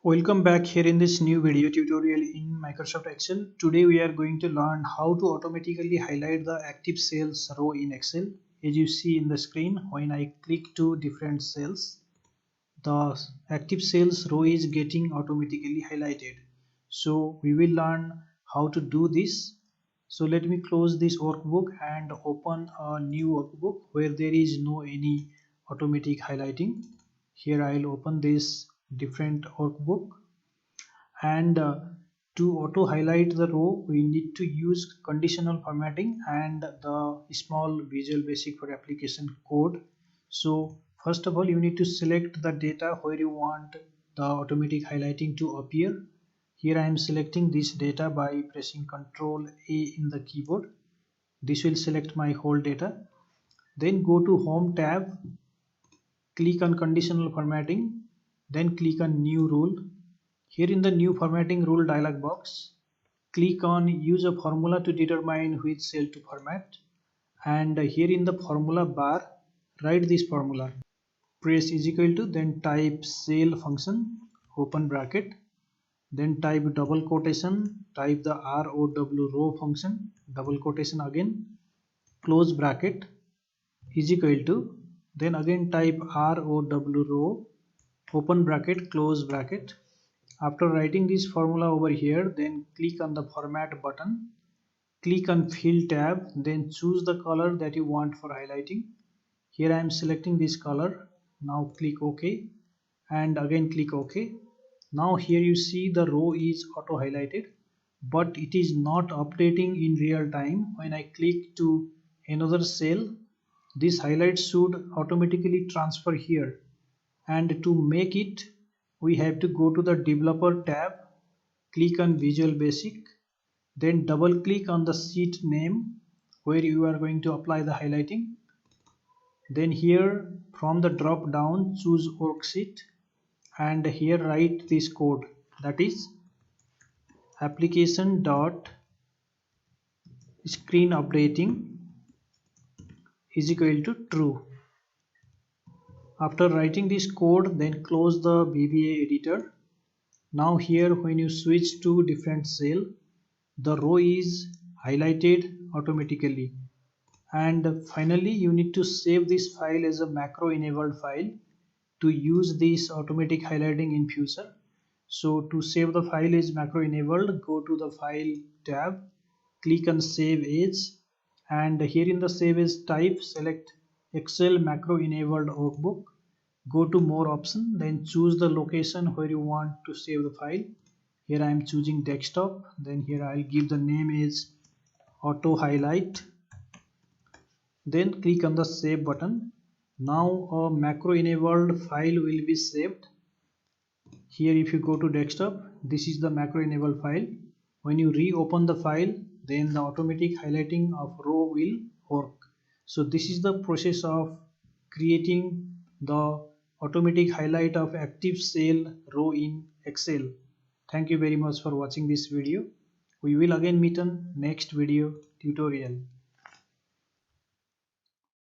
Welcome back here in this new video tutorial in Microsoft Excel. Today we are going to learn how to automatically highlight the active sales row in Excel. As you see in the screen, when I click to different cells, the active sales row is getting automatically highlighted. So we will learn how to do this. So let me close this workbook and open a new workbook where there is no any automatic highlighting. Here I will open this different workbook, and to auto highlight the row we need to use conditional formatting and the small Visual Basic for application code. So first of all, you need to select the data where you want the automatic highlighting to appear. Here I am selecting this data by pressing Ctrl A in the keyboard. This will select my whole data. Then go to Home tab, click on Conditional Formatting, then click on New Rule. Here in the New Formatting Rule dialog box, click on Use a formula to determine which cell to format, and here in the formula bar, write this formula. Press is equal to, then type cell function, open bracket, then type double quotation, type the row function, double quotation again, close bracket, is equal to, then again type row, open bracket, close bracket. After writing this formula over here, then click on the format button, click on fill tab, then choose the color that you want for highlighting. Here I am selecting this color. Now click OK and again click OK. Now here you see the row is auto highlighted, but it is not updating in real time. When I click to another cell, this highlight should automatically transfer here, and to make it we have to go to the developer tab, click on Visual Basic, then double click on the sheet name where you are going to apply the highlighting. Then here from the drop down choose worksheet, and here write this code, that is application dot screen updating is equal to true. After writing this code, then close the VBA editor. Now here when you switch to different cell, the row is highlighted automatically. And finally you need to save this file as a macro enabled file to use this automatic highlighting in future. So to save the file as macro enabled, go to the file tab, click on save as, and here in the save as type select Excel macro enabled workbook. Go to more option, then choose the location where you want to save the file. Here I am choosing desktop, then here I'll give the name as auto highlight, then click on the save button. Now a macro enabled file will be saved. Here if you go to desktop, this is the macro enabled file. When you reopen the file, then the automatic highlighting of row will work. So this is the process of creating the automatic highlight of active cell row in Excel. Thank you very much for watching this video. We will again meet on next video tutorial.